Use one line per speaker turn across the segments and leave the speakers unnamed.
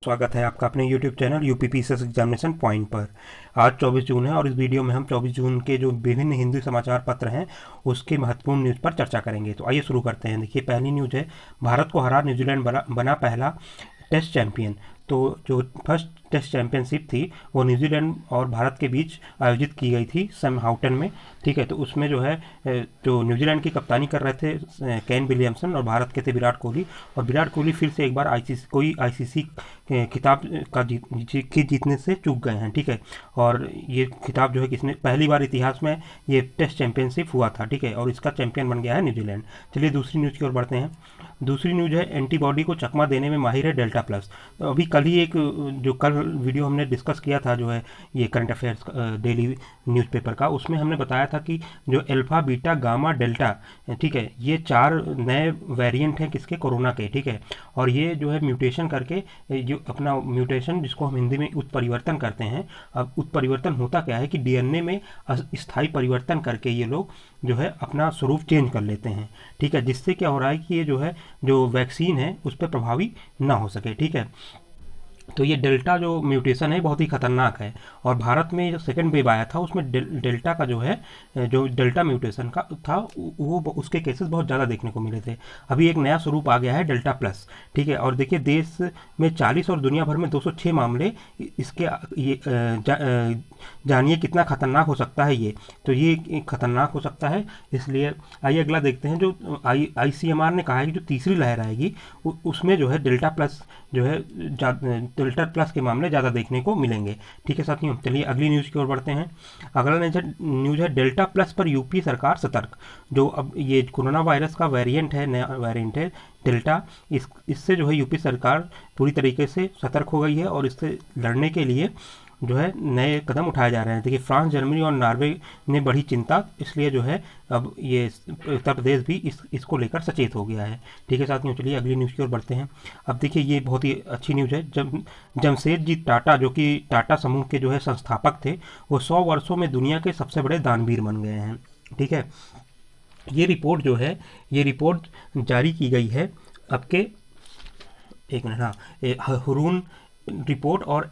स्वागत है आपका अपने YouTube channel UPPCS examination point पर। आज 24 जून है और इस वीडियो में हम 24 जून के जो विभिन्न हिंदी समाचार पत्र हैं उसके महत्वपूर्ण न्यूज़ पर चर्चा करेंगे। तो आइए शुरू करते हैं। देखिए, पहली न्यूज़ है, भारत को हरा न्यूजीलैंड बना पहला टेस्ट चैंपियन। तो जो फर्स्ट टेस्ट चैंपियनशिप थी वो न्यूजीलैंड और भारत के बीच आयोजित की गई थी सैमहाउटन में। ठीक है, तो उसमें जो है जो न्यूजीलैंड की कप्तानी कर रहे थे केन विलियमसन और भारत के थे विराट कोहली। और विराट कोहली फिर से एक बार आईसीसी खिताब का जीतने से चूक गए हैं। ठीक है, और ये खिताब जो है किसने, पहली बार इतिहास में ये टेस्ट चैंपियनशिप हुआ था। ठीक है, और इसका चैंपियन बन गया है न्यूजीलैंड। चलिए दूसरी न्यूज़ की ओर बढ़ते हैं। दूसरी न्यूज़ है, एंटीबॉडी को चकमा देने में माहिर है डेल्टा प्लस। तो अभी कल ही एक जो कल वीडियो हमने डिस्कस किया था जो है ये करंट अफेयर्स डेली न्यूज़पेपर का, उसमें हमने बताया था कि जो अल्फा बीटा गामा डेल्टा, ठीक है, ये 4 नए वेरिएंट हैं किसके, कोरोना के। ठीक है, और ये जो है म्यूटेशन करके, जो अपना म्यूटेशन जिसको हम हिंदी में उत्परिवर्तन करते हैं, अब उत्परिवर्तन होता क्या है कि डीएनए में स्थायी परिवर्तन करके ये लोग जो है अपना स्वरूप चेंज कर लेते हैं। ठीक है, जिससे क्या हो रहा है कि ये जो है जो वैक्सीन है उस पर प्रभावी ना हो सके। ठीक है, तो ये डेल्टा जो म्यूटेशन है बहुत ही खतरनाक है। और भारत में जो सेकंड वेव आया था उसमें डेल्टा का जो है, जो डेल्टा म्यूटेशन का था वो उसके केसेस बहुत ज़्यादा देखने को मिले थे। अभी एक नया स्वरूप आ गया है डेल्टा प्लस। ठीक है, और देखिए देश में 40 और दुनिया भर में 206 मामले इसके। ये जानिए कितना खतरनाक हो सकता है ये। तो ये खतरनाक हो सकता है, इसलिए आइए अगला देखते हैं। जो ICMR ने कहा है कि जो तीसरी लहर आएगी उसमें जो है डेल्टा प्लस जो है डेल्टा प्लस के मामले ज़्यादा देखने को मिलेंगे। ठीक है साथियों, चलिए अगली न्यूज़ की ओर बढ़ते हैं। अगला न्यूज़ है डेल्टा प्लस पर यूपी सरकार सतर्क। जो अब ये कोरोना वायरस का वेरिएंट है, नया वेरिएंट है डेल्टा, इससे जो है यूपी सरकार पूरी तरीके से सतर्क हो गई है और इससे लड़ने के लिए जो है नए कदम उठाए जा रहे हैं। देखिए फ्रांस, जर्मनी और नॉर्वे ने बढ़ी चिंता, इसलिए जो है अब ये उत्तर प्रदेश भी इसको लेकर सचेत हो गया है। ठीक है साथियों, चलिए अगली न्यूज़ की ओर बढ़ते हैं। अब देखिए ये बहुत ही अच्छी न्यूज़ है। जमशेदजी टाटा, जो कि टाटा समूह के जो है संस्थापक थे, वो 100 वर्षों में दुनिया के सबसे बड़े दानवीर बन गए हैं। ठीक है, ये रिपोर्ट जो है, ये रिपोर्ट जारी की गई है आपके, एक मिनट, हाँ, हुरून रिपोर्ट और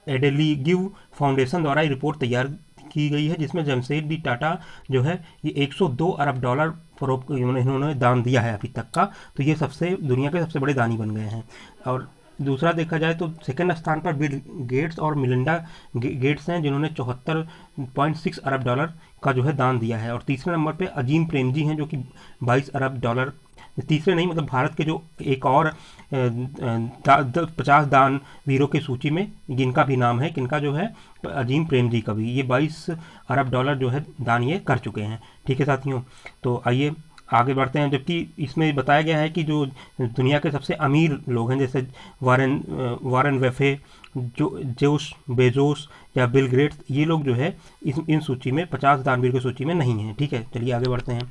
एडेलिग्यू फाउंडेशन द्वारा ये रिपोर्ट तैयार की गई है, जिसमें जमशेदजी टाटा जो है ये 102 अरब डॉलर फरोख्त इन्होंने दान दिया है अभी तक का। तो ये दुनिया के सबसे बड़े दानी बन गए हैं। और दूसरा देखा जाए तो सेकंड स्थान पर बिल गेट्स और मिलिंडा गेट्स हैं, जिन्होंने 74.6 अरब डॉलर का जो है दान दिया है। और तीसरे नंबर पे अजीम प्रेमजी हैं, जो कि 22 अरब डॉलर, तीसरे नहीं मतलब भारत के जो एक और 50 दान वीरों की सूची में जिनका भी नाम है, किनका जो है, अजीम प्रेमजी का भी, ये 22 अरब डॉलर जो है दान ये कर चुके हैं। ठीक है साथियों, तो आइए आगे बढ़ते हैं। जबकि इसमें बताया गया है कि जो दुनिया के सबसे अमीर लोग हैं, जैसे वारेन वेफे, जो जेफ बेजोस या बिल गेट्स, ये लोग जो है इन सूची में 50 दानवीर की सूची में नहीं है। ठीक है, चलिए आगे बढ़ते हैं।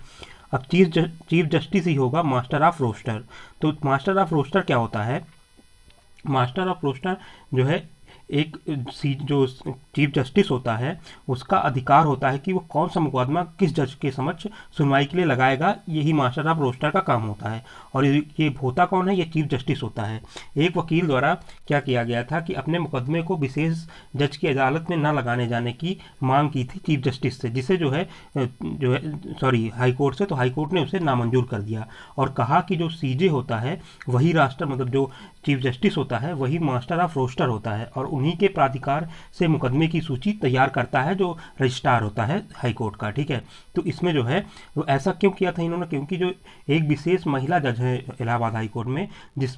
अब चीफ जस्टिस ही होगा मास्टर ऑफ रोस्टर। तो मास्टर ऑफ रोस्टर क्या होता है? मास्टर ऑफ रोस्टर जो है एक जो चीफ जस्टिस होता है उसका अधिकार होता है कि वो कौन सा मुकदमा किस जज के समक्ष सुनवाई के लिए लगाएगा। यही मास्टर ऑफ रोस्टर का काम होता है। और ये होता कौन है? ये चीफ जस्टिस होता है। एक वकील द्वारा क्या किया गया था कि अपने मुकदमे को विशेष जज की अदालत में न लगाने जाने की मांग की थी चीफ जस्टिस से, जिसे जो है हाई कोर्ट से, तो हाई कोर्ट ने उसे नामंजूर कर दिया और कहा कि जो सीजे होता है वही राष्ट्र, मतलब जो चीफ जस्टिस होता है वही मास्टर ऑफ रोस्टर होता है, और उन्हीं के प्राधिकार से मुकदमे की सूची तैयार करता है जो रजिस्ट्रार होता है हाई कोर्ट का। ठीक है, तो इसमें जो है वो ऐसा क्यों किया था इन्होंने? क्योंकि जो एक विशेष महिला जज है इलाहाबाद हाई कोर्ट में, जिस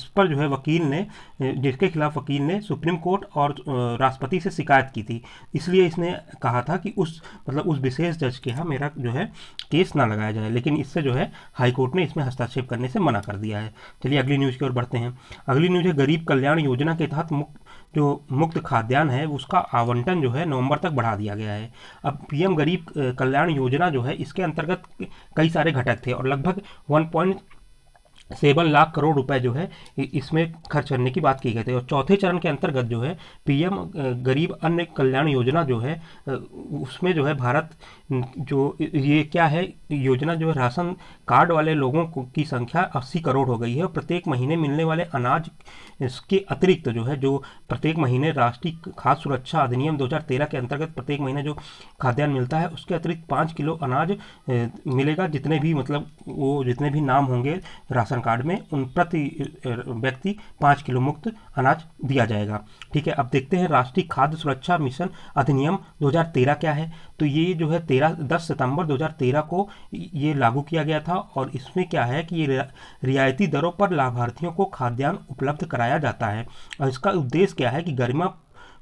पर जो है वकील ने, जिसके खिलाफ वकील ने सुप्रीम कोर्ट और राष्ट्रपति से शिकायत की थी, इसलिए इसने कहा था कि उस विशेष जज के यहाँ मेरा जो है केस ना लगाया जाए। लेकिन इससे जो है हाई कोर्ट ने इसमें हस्तक्षेप करने से मना कर दिया है। चलिए अगली न्यूज़ की ओर बढ़ते हैं। अगली न्यूज़ है, गरीब कल्याण योजना के तहत मुक्त खाद्यान्न है उसका आवंटन जो है नवंबर तक बढ़ा दिया गया है। अब पीएम गरीब कल्याण योजना जो है, इसके अंतर्गत कई सारे घटक थे और लगभग 7 लाख करोड़ रुपए जो है इसमें खर्च करने की बात की गई थी। और चौथे चरण के अंतर्गत जो है पीएम गरीब अन्न कल्याण योजना जो है उसमें जो है भारत जो ये क्या है योजना जो है राशन कार्ड वाले लोगों की संख्या 80 करोड़ हो गई है और प्रत्येक महीने मिलने वाले अनाज इसके अतिरिक्त जो है जो प्रत्येक महीने राष्ट्रीय खाद्य सुरक्षा अधिनियम 2013 के अंतर्गत प्रत्येक महीने जो खाद्यान्न मिलता है उसके अतिरिक्त 5 किलो अनाज मिलेगा। जितने भी मतलब वो जितने भी नाम होंगे राशन कार्ड में उन प्रति व्यक्ति 5 किलो मुक्त अनाज दिया जाएगा। ठीक है, अब देखते हैं राष्ट्रीय खाद्य सुरक्षा मिशन अधिनियम 2013 क्या है। तो ये जो है 10 सितंबर 2013 को ये लागू किया गया था और इसमें क्या है कि ये रियायती दरों पर लाभार्थियों को खाद्यान्न उपलब्ध कराया जाता है। और इसका उद्देश्य क्या है कि गरिमा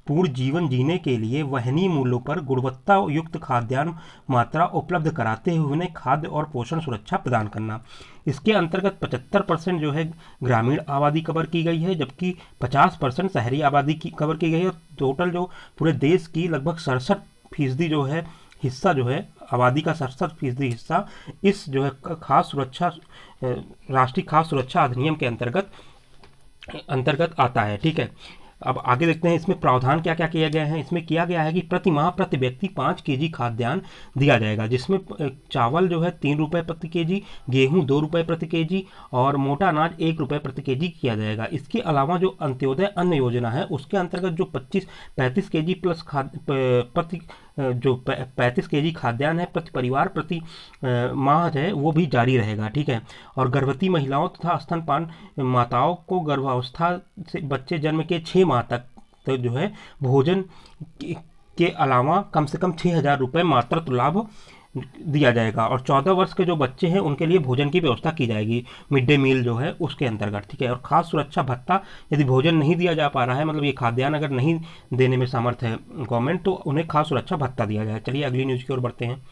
पूर्ण जीवन जीने के लिए वहनीय मूल्यों पर गुणवत्ता युक्त खाद्यान्न मात्रा उपलब्ध कराते हुए उन्हें खाद्य और पोषण सुरक्षा प्रदान करना। इसके अंतर्गत 75% जो है ग्रामीण आबादी कवर की गई है जबकि 50% शहरी आबादी की कवर की गई है। टोटल जो पूरे देश की लगभग 67% जो है हिस्सा जो है आबादी का 67% हिस्सा इस जो है खाद्य सुरक्षा राष्ट्रीय खाद्य सुरक्षा अधिनियम के अंतर्गत आता है। ठीक है, अब आगे देखते हैं इसमें प्रावधान क्या क्या किया गया है। इसमें किया गया है कि प्रति माह प्रति व्यक्ति 5 केजी खाद्यान्न दिया जाएगा जिसमें चावल जो है 3 रुपये प्रति केजी, गेहूं 2 रुपये प्रति केजी और मोटा अनाज 1 रुपये प्रति केजी किया जाएगा। इसके अलावा जो अंत्योदय अन्न योजना है उसके अंतर्गत जो 35 केजी प्लस प्रति जो 35 केजी खाद्यान्न है प्रति परिवार प्रति माह है वो भी जारी रहेगा। ठीक है, और गर्भवती महिलाओं तथा स्तनपान माताओं को गर्भावस्था से बच्चे जन्म के 6 माह तक तो जो है भोजन के अलावा कम से कम 6,000 रुपये मातृत्व लाभ दिया जाएगा। और 14 वर्ष के जो बच्चे हैं उनके लिए भोजन की व्यवस्था की जाएगी मिड डे मील जो है उसके अंतर्गत। ठीक है, और खाद्य सुरक्षा भत्ता यदि भोजन नहीं दिया जा पा रहा है मतलब ये खाद्यान्न अगर नहीं देने में सामर्थ्य है गवर्नमेंट तो उन्हें खाद्य सुरक्षा भत्ता दिया जाए। चलिए अगली न्यूज़ की ओर बढ़ते हैं।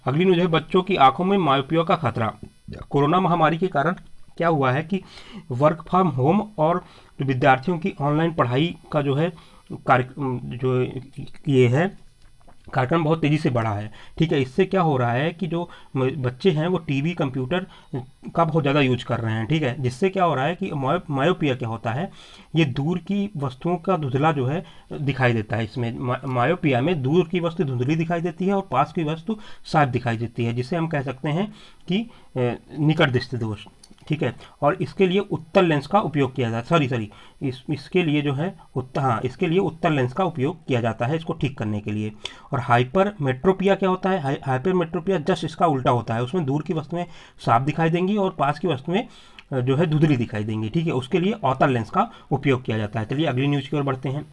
अगली न्यूज़ है बच्चों की आंखों में मायोपिया का खतरा। कोरोना महामारी के कारण क्या हुआ है कि वर्क फ्रॉम होम और विद्यार्थियों की ऑनलाइन पढ़ाई का जो है जो ये है कार्यक्रम बहुत तेज़ी से बढ़ा है। ठीक है, इससे क्या हो रहा है कि जो बच्चे हैं वो टीवी कंप्यूटर का बहुत ज़्यादा यूज कर रहे हैं। ठीक है, जिससे क्या हो रहा है कि मायोपिया क्या होता है ये दूर की वस्तुओं का धुंधला जो है दिखाई देता है। इसमें मायोपिया में दूर की वस्तु धुंधली दिखाई देती है और पास की वस्तु साफ दिखाई देती है जिसे हम कह सकते हैं कि निकट दृष्टि दोष। ठीक है, और इसके लिए उत्तल लेंस का उपयोग किया जाता है इसके लिए जो है इसके लिए उत्तल लेंस का उपयोग किया जाता है इसको ठीक करने के लिए। और हाइपर मेट्रोपिया क्या होता है? हाइपर मेट्रोपिया जस्ट इसका उल्टा होता है, उसमें दूर की वस्तुएं साफ दिखाई देंगी और पास की वस्तुएं जो है धुंधली दिखाई देंगी। ठीक है, उसके लिए अवतल लेंस का उपयोग किया जाता है। चलिए अगली न्यूज़ की ओर बढ़ते हैं।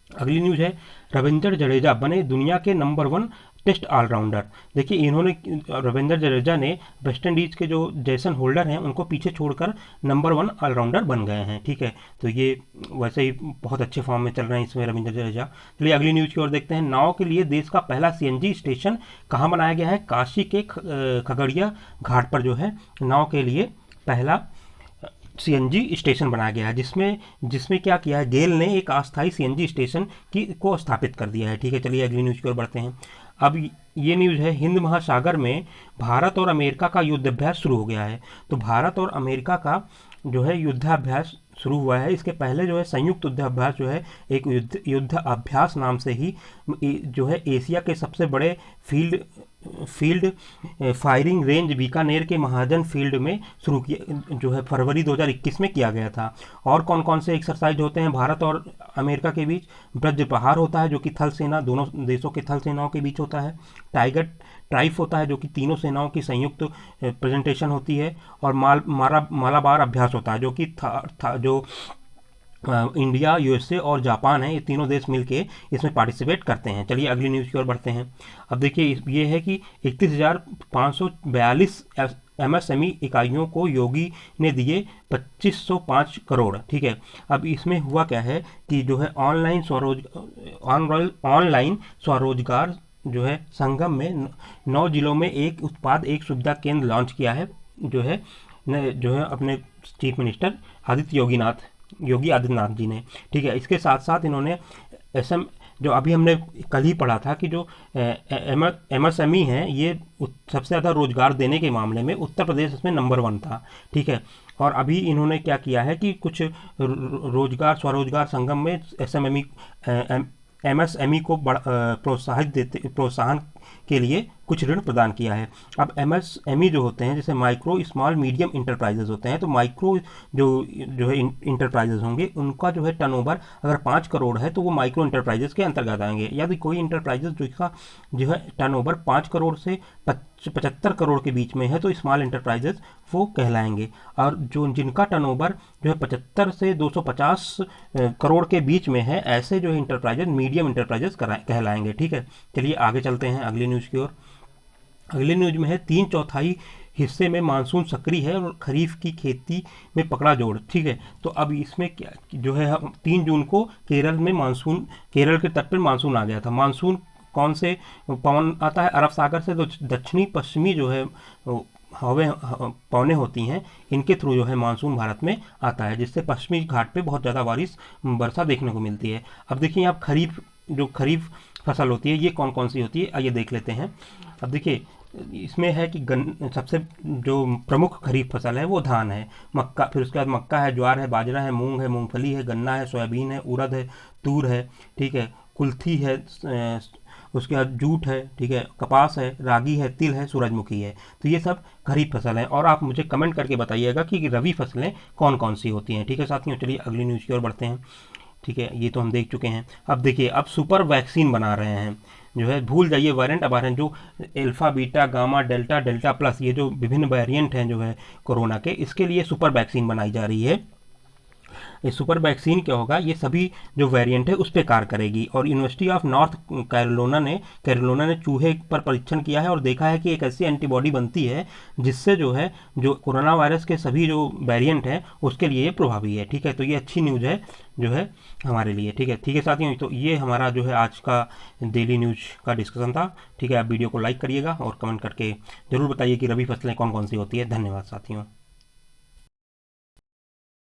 अगली न्यूज़ है रविंद्र जडेजा बने दुनिया के नंबर 1 टेस्ट ऑलराउंडर। देखिए इन्होंने रविंद्र जडेजा ने वेस्ट इंडीज़ के जो जेसन होल्डर हैं उनको पीछे छोड़कर नंबर 1 ऑलराउंडर बन गए हैं। ठीक है, तो ये वैसे ही बहुत अच्छे फॉर्म में चल रहे हैं इसमें रविंद्र जडेजा। चलिए अगली न्यूज़ की ओर देखते हैं। नाव के लिए देश का पहला सीएनजी स्टेशन कहाँ बनाया गया है? काशी के खगड़िया घाट पर जो है नाव के लिए पहला सीएनजी स्टेशन बनाया गया है जिसमें क्या किया है गेल ने एक अस्थायी सीएनजी स्टेशन को स्थापित कर दिया है। ठीक है, चलिए अगली न्यूज़ की ओर बढ़ते हैं। अब ये न्यूज़ है हिंद महासागर में भारत और अमेरिका का युद्धाभ्यास शुरू हो गया है। तो भारत और अमेरिका का जो है युद्धाभ्यास शुरू हुआ है। इसके पहले जो है संयुक्त युद्धाभ्यास जो है एक युद्धाभ्यास नाम से ही जो है एशिया के सबसे बड़े फील्ड फायरिंग रेंज बीकानेर के महाजन फील्ड में शुरू किया जो है फरवरी 2021 में किया गया था। और कौन कौन से एक्सरसाइज होते हैं भारत और अमेरिका के बीच? ब्रज प्रहार होता है जो कि थल सेना दोनों देशों के थल सेनाओं के बीच होता है। टाइगर ट्राइफ होता है जो कि तीनों सेनाओं की संयुक्त प्रेजेंटेशन होती है। और मालाबार अभ्यास होता है जो कि जो इंडिया यूएसए और जापान है ये तीनों देश मिलके इसमें पार्टिसिपेट करते हैं। चलिए अगली न्यूज़ की ओर बढ़ते हैं। अब देखिए ये है कि 31,542 एमएसएमई इकाइयों को योगी ने दिए 2505 करोड़। ठीक है, अब इसमें हुआ क्या है कि जो है ऑनलाइन स्वरोजगार जो है संगम में 9 जिलों में एक उत्पाद एक सुविधा केंद्र लॉन्च किया है जो है अपने चीफ मिनिस्टर योगी आदित्यनाथ जी ने। ठीक है, इसके साथ साथ इन्होंने जो अभी हमने कल ही पढ़ा था कि जो एमएसएमई हैं ये सबसे ज़्यादा रोजगार देने के मामले में उत्तर प्रदेश इसमें नंबर 1 था। ठीक है, और अभी इन्होंने क्या किया है कि कुछ रोजगार स्वरोजगार संगम में एसएमएमई एमएसएमई को प्रोत्साहन के लिए कुछ ऋण प्रदान किया है। अब एमएसएमई जो होते हैं, जैसे माइक्रो स्मॉल मीडियम इंटरप्राइजेज होते हैं, तो माइक्रो जो जो है इंटरप्राइजेज होंगे, उनका जो है टर्नओवर अगर 5 करोड़ है तो वो माइक्रो इंटरप्राइजेज के अंतर्गत आएंगे। यदि कोई इंटरप्राइजेज जिसका जो है टर्नओवर 5 करोड़ से 75 करोड़ के बीच में है तो स्मॉल इंटरप्राइजेज वो कहलाएंगे। और जो जिनका टर्नओवर जो है 75 से 250 करोड़ के बीच में है, ऐसे जो है इंटरप्राइजेज मीडियम इंटरप्राइजेज कहलाएंगे। ठीक है, चलिए आगे चलते हैं अगली न्यूज़ की ओर। अगली न्यूज में है 3/4 हिस्से में मानसून सक्रिय है और खरीफ की खेती में पकड़ा जोर। ठीक है, तो अब इसमें क्या जो है, 3 जून को केरल में मानसून, केरल के तट पर मानसून आ गया था। मानसून कौन से पवन आता है? अरब सागर से। तो दक्षिणी पश्चिमी जो है हवा पवनें होती हैं, इनके थ्रू जो है मानसून भारत में आता है, जिससे पश्चिमी घाट पे बहुत ज़्यादा वर्षा देखने को मिलती है। अब देखिए आप खरीफ फसल होती है ये कौन कौन सी होती है, आइए देख लेते हैं। अब देखिए इसमें है कि सबसे जो प्रमुख खरीफ फसल है वो धान है, मक्का, फिर उसके बाद मक्का है, ज्वार है, बाजरा है, मूंग है, मूंगफली है, गन्ना है, सोयाबीन है, उड़द है, तूर है, ठीक है, कुल्थी है, उसके बाद जूट है, ठीक है, कपास है, रागी है, तिल है, सूरजमुखी है। तो ये सब खरीफ फसल हैं और आप मुझे कमेंट करके बताइएगा कि रबी फसलें कौन कौन सी होती हैं। ठीक है साथियों, चलिए अगली न्यूज़ की ओर बढ़ते हैं। ठीक है, ये तो हम देख चुके हैं। अब देखिए अब सुपर वैक्सीन बना रहे हैं, जो है भूल जाइए वेरिएंट, अब आ रहे हैं जो alpha beta gamma delta delta plus, ये जो विभिन्न वेरिएंट हैं जो है कोरोना के, इसके लिए सुपर वैक्सीन बनाई जा रही है। ये सुपर वैक्सीन क्या होगा, ये सभी जो वेरिएंट है उस पर कार्य करेगी। और यूनिवर्सिटी ऑफ नॉर्थ कैरोलिना ने चूहे पर परीक्षण किया है और देखा है कि एक ऐसी एंटीबॉडी बनती है जिससे जो है जो कोरोना वायरस के सभी जो वेरिएंट हैं उसके लिए ये प्रभावी है। ठीक है, तो ये अच्छी न्यूज़ है जो है हमारे लिए। ठीक है साथियों, तो ये हमारा जो है आज का डेली न्यूज का डिस्कशन था। ठीक है, आप वीडियो को लाइक करिएगा और कमेंट करके ज़रूर बताइए कि रबी फसलें कौन कौन सी होती है। धन्यवाद साथियों।